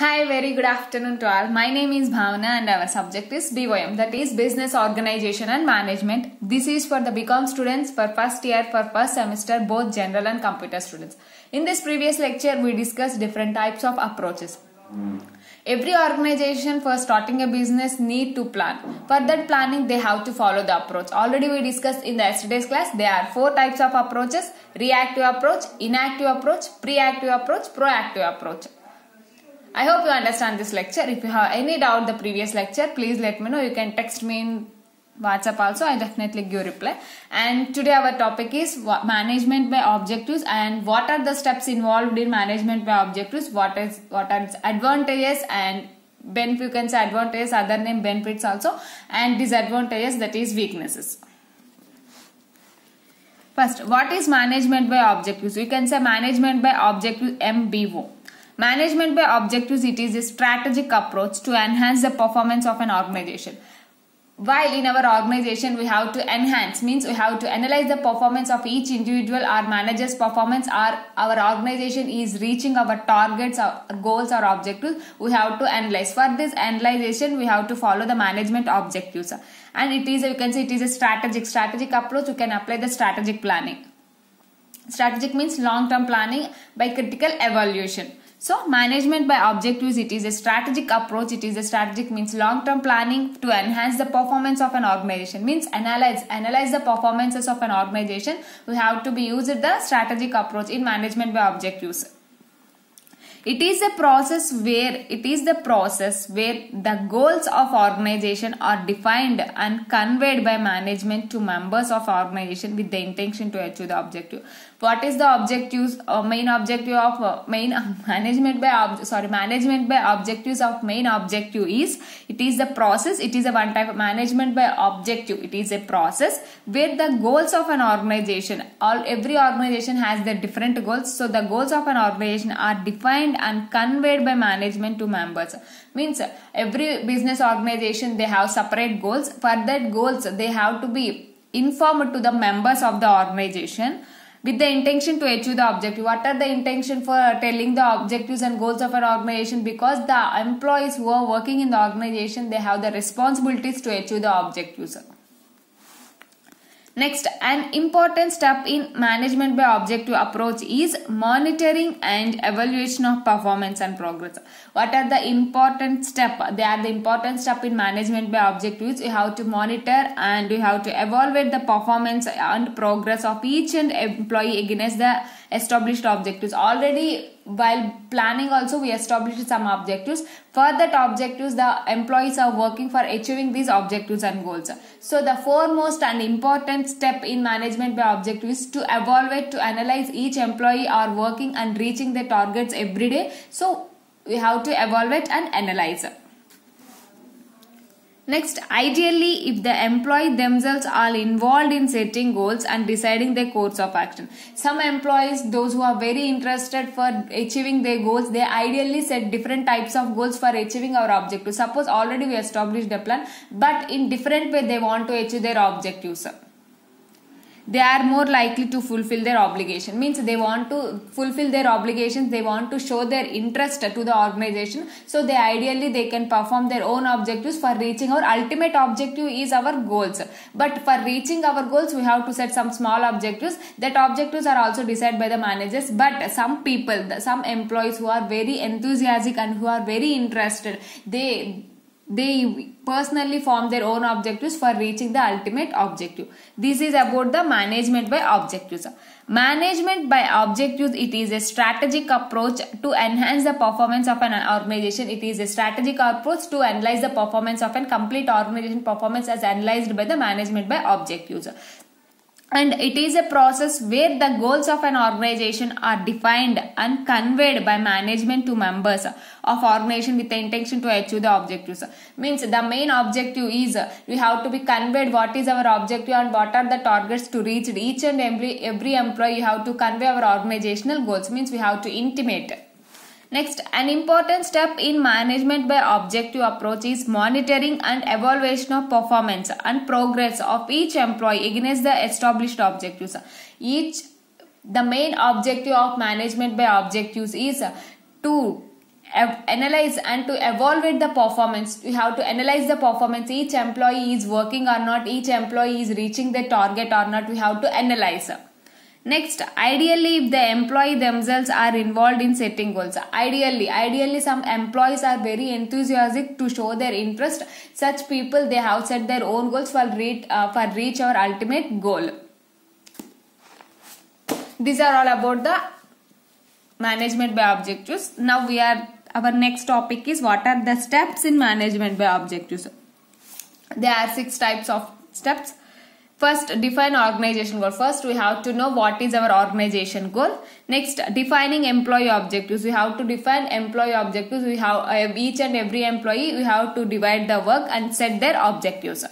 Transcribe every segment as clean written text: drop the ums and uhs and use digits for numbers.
Hi, very good afternoon to all. My name is Bhavana and our subject is BOM, that is Business Organization and Management. This is for the BCom students for first year, for first semester, both general and computer students. In this previous lecture, we discussed different types of approaches. Every organization for starting a business need to plan. For that planning, they have to follow the approach. Already we discussed in the yesterday's class, there are 4 types of approaches: reactive approach, inactive approach, preactive approach, proactive approach. I hope you understand this lecture. If you have any doubt the previous lecture, please let me know. You can text me in WhatsApp also. I definitely give reply. And today our topic is management by objectives and what are the steps involved in management by objectives. What are its advantages and benefits. You can say advantages, other name benefits also, and disadvantages, that is weaknesses. First, what is management by objectives? We can say management by objectives, MBO. Management by objectives, it is a strategic approach to enhance the performance of an organization. While in our organization we have to enhance, means we have to analyze the performance of each individual or manager's performance, or our organization is reaching our targets, our goals or objectives, we have to analyze. For this analyzation, we have to follow the management objectives. And it is, you can say it is a strategic approach. You can apply the strategic planning. Strategic means long-term planning by critical evaluation. So, management by objectives, it is a strategic approach. It is a strategic means long-term planning to enhance the performance of an organization. Means analyze the performances of an organization. We have to be used the strategic approach in management by objectives. It is the process where the goals of organization are defined and conveyed by management to members of organization with the intention to achieve the objective. What is the objectives? Main objective of management by objectives of main objective is, it is the process. It is a one type of management by objective. It is a process where the goals of an organization, every organization has the different goals. So the goals of an organization are defined and conveyed by management to members. Means every business organization, they have separate goals. For that goals, they have to be informed to the members of the organization with the intention to achieve the objective. What are the intention for telling the objectives and goals of an organization? Because the employees who are working in the organization, they have the responsibilities to achieve the objectives. Next, an important step in management by objective approach is monitoring and evaluation of performance and progress. What are the important steps? They are the important step in management by objectives. You have to monitor and you have to evaluate the performance and progress of each and employee against the established objectives. Already while planning also we established some objectives. For that objectives, the employees are working for achieving these objectives and goals. So the foremost and important step in management by objectives is to evaluate, to analyze each employee are working and reaching their targets every day. So we have to evaluate and analyze. Next, ideally, if the employee themselves are involved in setting goals and deciding their course of action. Some employees, those who are very interested for achieving their goals, they ideally set different types of goals for achieving our objectives. Suppose already we established a plan, but in different way they want to achieve their objectives. They are more likely to fulfill their obligation. Means they want to fulfill their obligations, they want to show their interest to the organization. So they ideally they can perform their own objectives for reaching our ultimate objective is our goals. But for reaching our goals, we have to set some small objectives. That objectives are also decided by the managers. But some people, some employees who are very enthusiastic and who are very interested, they personally form their own objectives for reaching the ultimate objective. This is about the management by objectives. Management by objectives, it is a strategic approach to enhance the performance of an organization. It is a strategic approach to analyze the performance of a complete organization performance as analyzed by the management by objectives. And it is a process where the goals of an organization are defined and conveyed by management to members of organization with the intention to achieve the objectives. Means the main objective is we have to be conveyed what is our objective and what are the targets to reach. Each and every employee, you have to convey our organizational goals. Means we have to intimate. Next, an important step in management by objective approach is monitoring and evaluation of performance and progress of each employee against the established objectives. The main objective of management by objectives is to analyze and to evaluate the performance. We have to analyze the performance. Each employee is working or not, each employee is reaching the target or not. We have to analyze. Next, ideally, if the employee themselves are involved in setting goals. Ideally, some employees are very enthusiastic to show their interest. Such people, they have set their own goals for reach our ultimate goal. These are all about the management by objectives. Now our next topic is what are the steps in management by objectives. There are 6 types of steps. First, define organization goal. First, we have to know what is our organization goal. Next, defining employee objectives. We have to define employee objectives. We have each and every employee, we have to divide the work and set their objectives.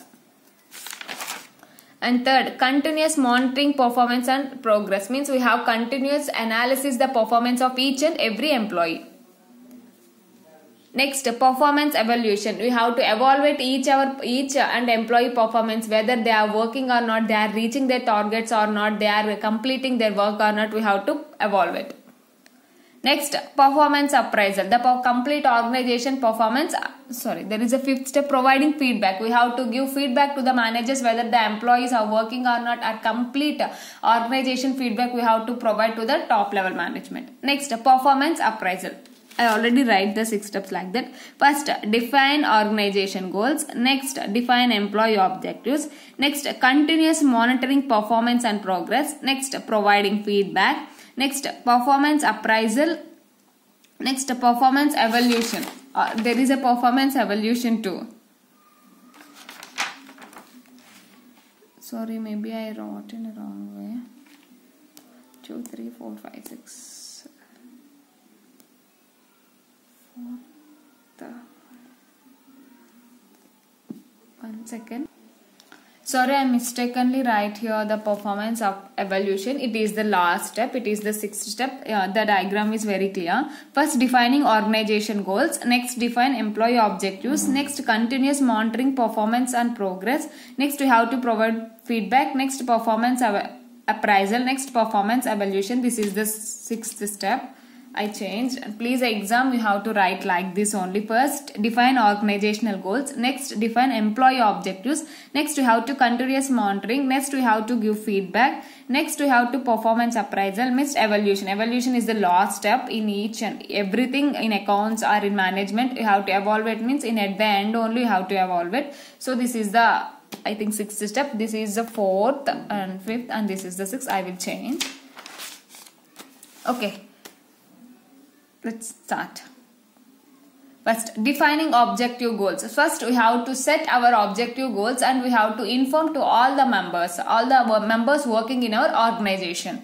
And third, continuous monitoring performance and progress. Means we have continuous analysis the performance of each and every employee. Next, performance evaluation. We have to evaluate each and employee performance, whether they are working or not, they are reaching their targets or not, they are completing their work or not. We have to evaluate. Next, performance appraisal. The complete organization performance. There is a 5th step, providing feedback. We have to give feedback to the managers whether the employees are working or not. A complete organization feedback we have to provide to the top level management. Next, performance appraisal. I already write the 6 steps like that. First, define organization goals. Next, define employee objectives. Next, continuous monitoring performance and progress. Next, providing feedback. Next, performance appraisal. Next, performance evaluation. There is a performance evaluation too. Sorry, maybe I wrote in a wrong way. 2, 3, 4, 5, 6. 1 second. Sorry, I mistakenly write here the performance of evaluation. It is the last step. It is the 6th step. The diagram is very clear. First, defining organization goals. Next, define employee objectives. Next, continuous monitoring performance and progress. Next, we have to provide feedback. Next, performance appraisal. Next, performance evaluation. This is the 6th step. I changed. Please, exam you have to write like this only. First, define organizational goals. Next, define employee objectives. Next, we have to continuous monitoring. Next, we have to give feedback. Next, we have to performance appraisal. Next, evaluation. Evaluation is the last step in each and everything in accounts or in management. You have to evaluate, means at the end only you have to evaluate. So this is the, I think, 6th step. This is the 4th and 5th, and this is the 6th. I will change. Okay. Let's start. First, defining objective goals. First, we have to set our objective goals and we have to inform to all the members working in our organization.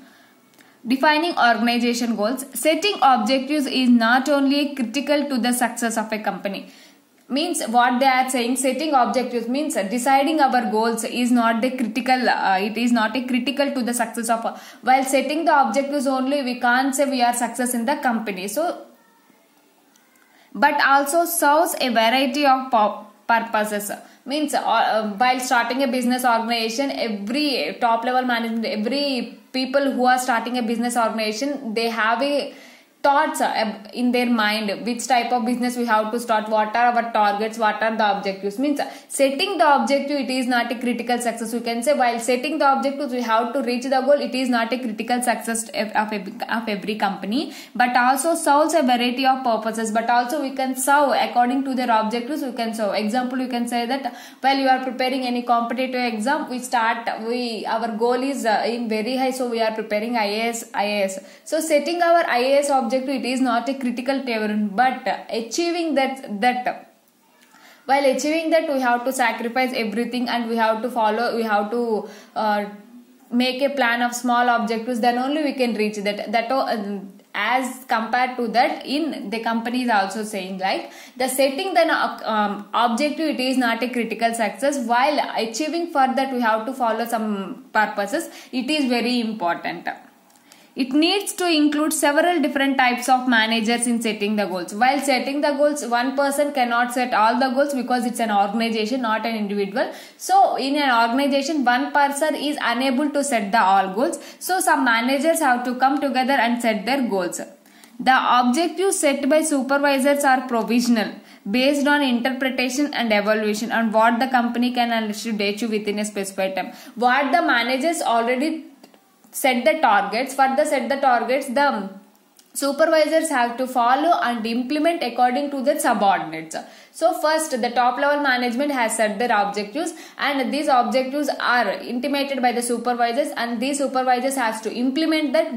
Defining organization goals. Setting objectives is not only critical to the success of a company. Means what they are saying, setting objectives means deciding our goals is not the critical, it is not a critical to the success of, while setting the objectives only we can't say we are success in the company. So, but also serves a variety of purposes. Means while starting a business organization, every top level management, every people who are starting a business organization, they have a thoughts in their mind, which type of business we have to start, what are our targets, what are the objectives. Means setting the objective, it is not a critical success. We can say while setting the objectives we have to reach the goal, it is not a critical success of every company, but also serves a variety of purposes. But also we can serve according to their objectives. We can serve. Example, you can say that while you are preparing any competitive exam, our goal is in very high, so we are preparing IAS. So setting our IAS objective, it is not a critical term, but achieving that while achieving that we have to sacrifice everything and we have to make a plan of small objectives, then only we can reach that. As compared to that, in the company is also saying like the setting the objective, it is not a critical success, while achieving for that we have to follow some purposes. It is very important. It needs to include several different types of managers in setting the goals. While setting the goals, one person cannot set all the goals because it's an organization, not an individual. So in an organization, one person is unable to set the all goals. So some managers have to come together and set their goals. The objectives set by supervisors are provisional, based on interpretation and evaluation on what the company can and should achieve within a specified time. What the managers already set the targets, for the set the targets, the supervisors have to follow and implement according to their subordinates. So first, the top level management has set their objectives, and these objectives are intimated by the supervisors, and these supervisors has to implement that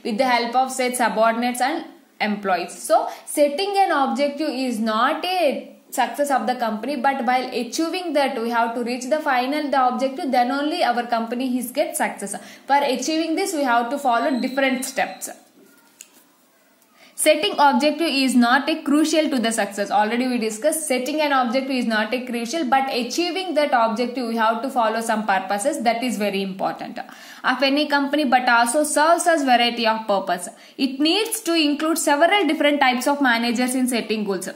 with the help of said subordinates and employees. So setting an objective is not a success of the company, but while achieving that we have to reach the objective, then only our company is get success. For achieving this, we have to follow different steps. Setting objective is not a crucial to the success. Already we discussed setting an objective is not a crucial, but achieving that objective we have to follow some purposes that is very important of any company, but also serves as variety of purpose. It needs to include several different types of managers in setting goals.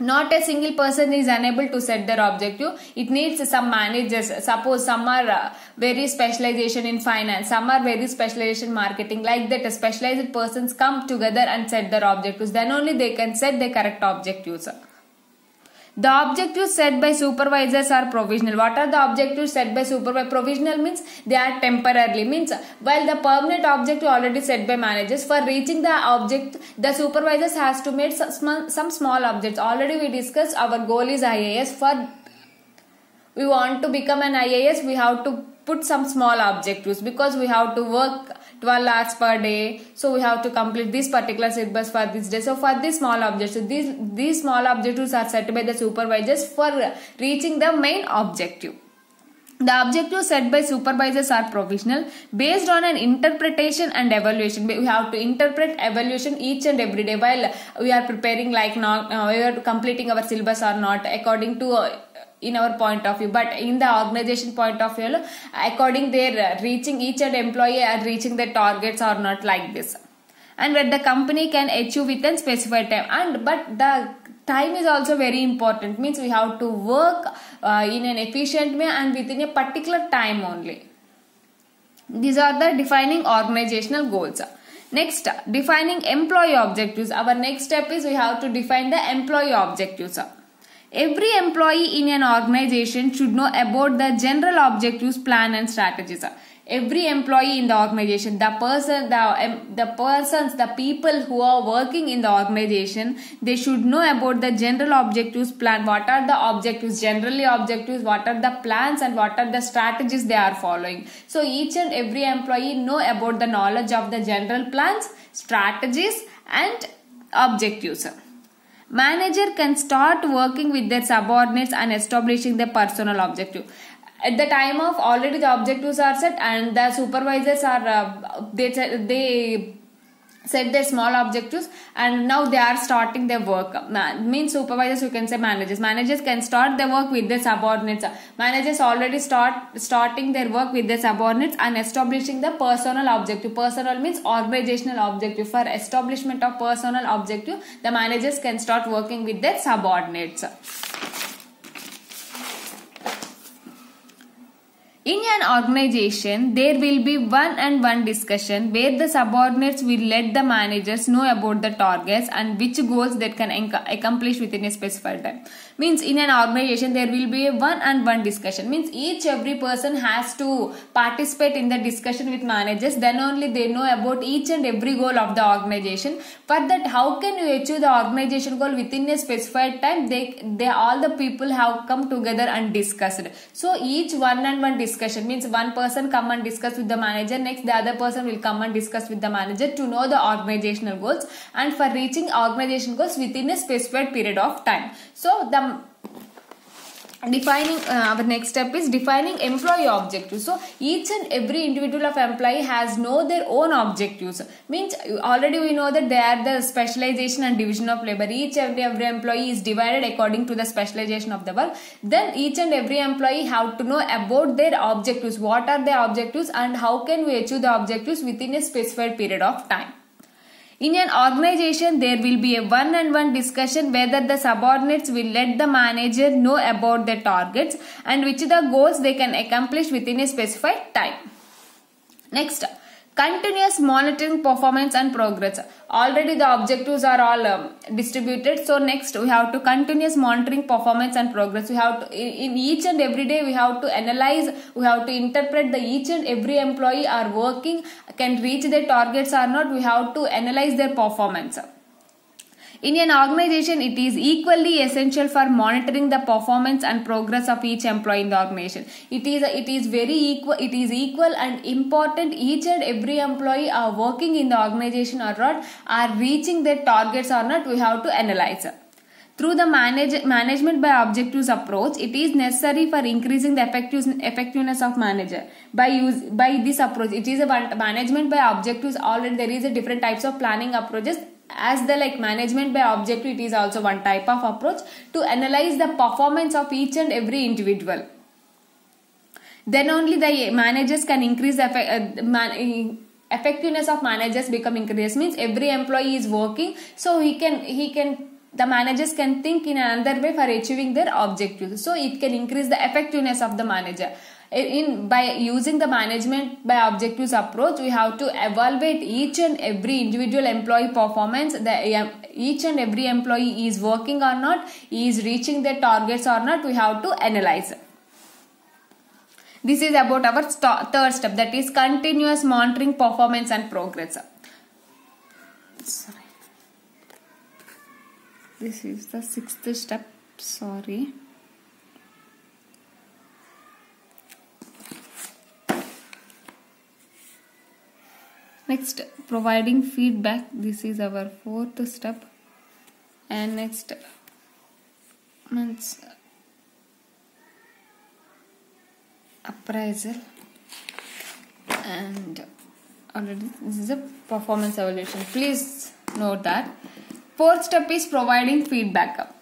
Not a single person is unable to set their objective. It needs some managers. Suppose some are very specialization in finance, some are very specialization in marketing. Like that, specialized persons come together and set their objectives. Then only they can set the correct objectives. The objectives set by supervisors are provisional. What are the objectives set by supervisors? Provisional means they are temporarily. Means while the permanent objective already set by managers, for reaching the object, the supervisors has to make some small objects. Already we discussed our goal is IAS. For we want to become an IAS, we have to put some small objectives, because we have to work 12 hours per day, so we have to complete this particular syllabus for this day. So for these small objectives, these small objectives are set by the supervisors for reaching the main objective. The objectives set by supervisors are provisional, based on an interpretation and evaluation. We have to interpret evaluation each and every day while we are preparing, like not we are completing our syllabus or not, according to in our point of view, but in the organization point of view, according their reaching, each and employee are reaching their targets or not, like this. And where the company can achieve within specified time, but the time is also very important. Means we have to work in an efficient way and within a particular time only. These are the defining organizational goals. Next, defining employee objectives. Our next step is we have to define the employee objectives. Every employee in an organization should know about the general objectives, plan and strategies. Every employee in the organization, the people who are working in the organization, they should know about the general objectives, plan. What are the objectives, generally objectives, what are the plans and what are the strategies they are following. So each and every employee know about the knowledge of the general plans, strategies and objectives. Manager can start working with their subordinates and establishing the personal objective. At the time of already the objectives are set and the supervisors are they set their small objectives, and now they are starting their work. Means supervisors, you can say managers. Managers can start their work with their subordinates. Managers already starting their work with their subordinates and establishing the personal objective. Personal means organizational objective. For establishment of personal objective, the managers can start working with their subordinates. In an organization, there will be one-on-one discussion where the subordinates will let the managers know about the targets and which goals they can accomplish within a specified time. Means in an organization, there will be a one-on-one discussion. Means every person has to participate in the discussion with managers. Then only they know about each and every goal of the organization. For that, how can you achieve the organization goal within a specified time? They all the people have come together and discussed. So each one-on-one discussion means one person come and discuss with the manager, next the other person will come and discuss with the manager to know the organizational goals and for reaching organization goals within a specified period of time. So the defining our next step is defining employee objectives. So each and every individual of employee has know their own objectives. Means already we know that they are the specialization and division of labor. Each and every employee is divided according to the specialization of the work. Then each and every employee have to know about their objectives. What are their objectives and how can we achieve the objectives within a specified period of time. In an organization, there will be a one-on-one discussion whether the subordinates will let the manager know about their targets and which are the goals they can accomplish within a specified time. Next, Continuous monitoring performance and progress. Already the objectives are all distributed. So next we have to continuous monitoring performance and progress. We have to, in each and every day we have to analyze, we have to interpret the each and every employee are working, can reach their targets or not. We have to analyze their performance. In an organization, it is equally essential for monitoring the performance and progress of each employee in the organization. It is very equal. It is equal and important. Each and every employee are working in the organization or not, are reaching their targets or not. We have to analyze. Through the management by objectives approach, it is necessary for increasing the effectiveness of manager. By this approach, it is a management by objectives. Already there is a different types of planning approaches. As the management by objective, it is also one type of approach to analyze the performance of each and every individual. Then only the managers can increase the effectiveness of managers become increased. Means every employee is working, so the managers can think in another way for achieving their objectives. So it can increase the effectiveness of the manager. By using the management by objectives approach, we have to evaluate each and every individual employee performance. Each and every employee is working or not, is reaching their targets or not. We have to analyze. This is about our third step, that is continuous monitoring performance and progress. Sorry. This is the sixth step. Sorry. Next, providing feedback. This is our fourth step. And next means appraisal, and already this is a performance evaluation. Please note that. Fourth step is providing feedback.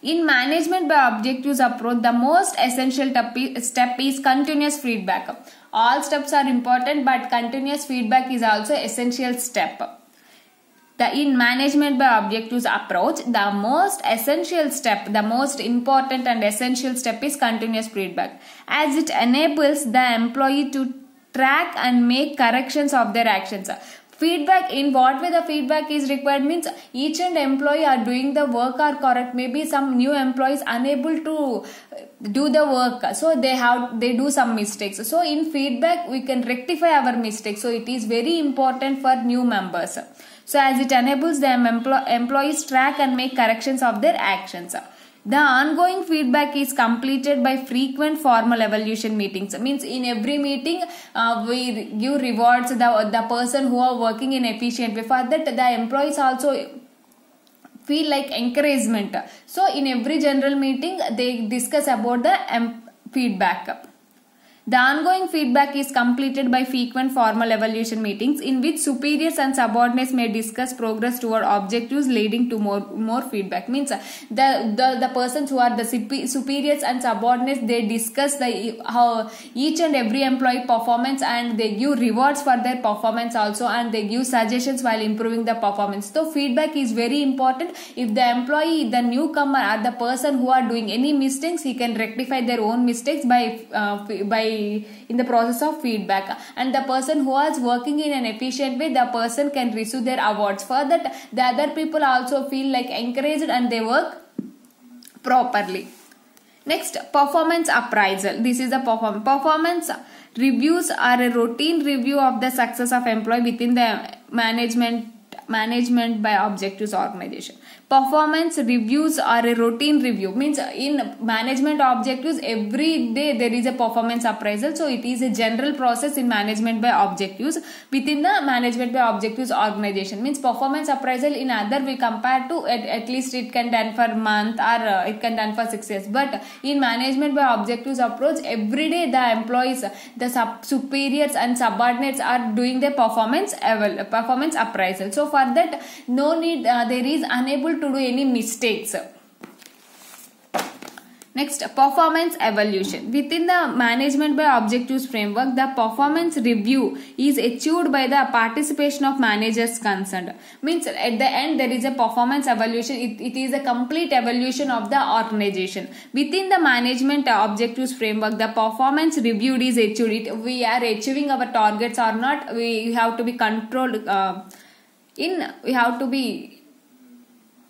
In management by objectives approach, the most essential step is continuous feedback. All steps are important, but continuous feedback is also essential step. In management by objectives approach, the most essential step, the most important and essential step is continuous feedback, as it enables the employee to track and make corrections of their actions. Feedback, in what way the feedback is required means each and employee are doing the work are correct. Maybe some new employees unable to do the work, so they do some mistakes. So in feedback we can rectify our mistakes. So it is very important for new members. So as it enables the employees track and make corrections of their actions. The ongoing feedback is completed by frequent formal evaluation meetings. Means in every meeting we give rewards the person who are working in efficient way. For that the employees also feel like encouragement. So in every general meeting they discuss about the feedback. The ongoing feedback is completed by frequent formal evaluation meetings in which superiors and subordinates may discuss progress toward objectives leading to more feedback. Means the persons who are the superiors and subordinates, they discuss how each and every employee performance, and they give rewards for their performance also, and they give suggestions while improving the performance. So feedback is very important. If the employee, the newcomer or the person who are doing any mistakes, he can rectify their own mistakes by in the process of feedback, and the person who is working in an efficient way, the person can receive their awards. For that the other people also feel like encouraged and they work properly. Next, performance appraisal. This is the performance reviews are a routine review of the success of employee within the management by objectives organization. Performance reviews are a routine review. Means in management objectives every day there is a performance appraisal. So it is a general process in management by objectives within the management by objectives organization. Means performance appraisal in other we compare to at least it can done for month or it can done for 6 years. But in management by objectives approach, every day the employees, the superiors and subordinates are doing their performance appraisal. So for that no need, there is unable to do any mistakes. Next, performance evaluation. Within the management by objectives framework, the performance review is achieved by the participation of managers concerned. Means at the end there is a performance evaluation. It is a complete evaluation of the organization. Within the management objectives framework, the performance reviewed is achieved. We are achieving our targets or not. We have to be controlled. We have to be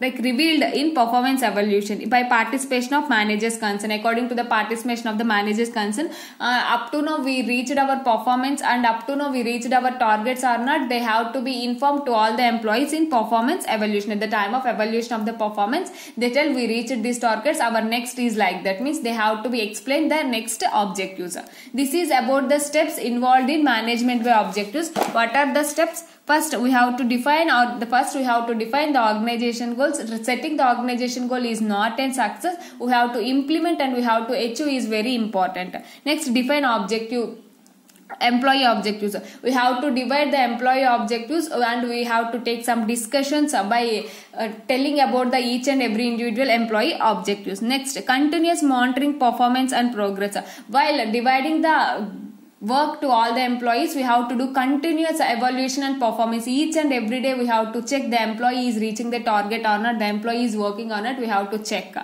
revealed in performance evaluation by participation of managers concerned. According to the participation of the managers concerned, up to now we reached our performance and up to now we reached our targets or not, they have to be informed to all the employees in performance evaluation. At the time of evaluation of the performance, they tell we reached these targets, our next is like that. Means they have to be explained their next objectives. This is about the steps involved in management by objectives. What are the steps? First, we have to define the organization goals. Setting the organization goal is not a success. We have to implement and we have to achieve is very important. Next, define employee objectives. We have to divide the employee objectives and we have to take some discussions by telling about the each and every individual employee objectives. Next, continuous monitoring performance and progress. While dividing the work to all the employees, we have to do continuous evaluation and performance. Each and every day we have to check the employee is reaching the target or not, the employee is working on it, we have to check.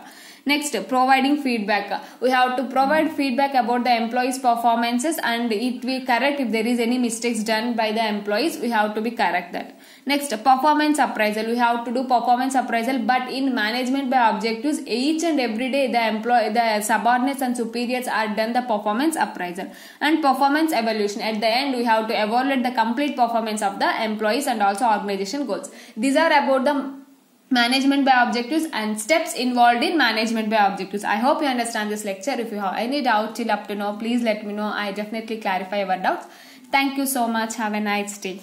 Next, providing feedback. We have to provide feedback about the employees' performances and it will correct if there is any mistakes done by the employees, we have to be correct that. Next, performance appraisal. We have to do performance appraisal, but in management by objectives, each and every day the subordinates and superiors are done the performance appraisal. And performance evaluation. At the end, we have to evaluate the complete performance of the employees and also organization goals. These are about the management by objectives and steps involved in management by objectives. I hope you understand this lecture. If you have any doubt till up to now, please let me know. I definitely clarify your doubts. Thank you so much. Have a nice day.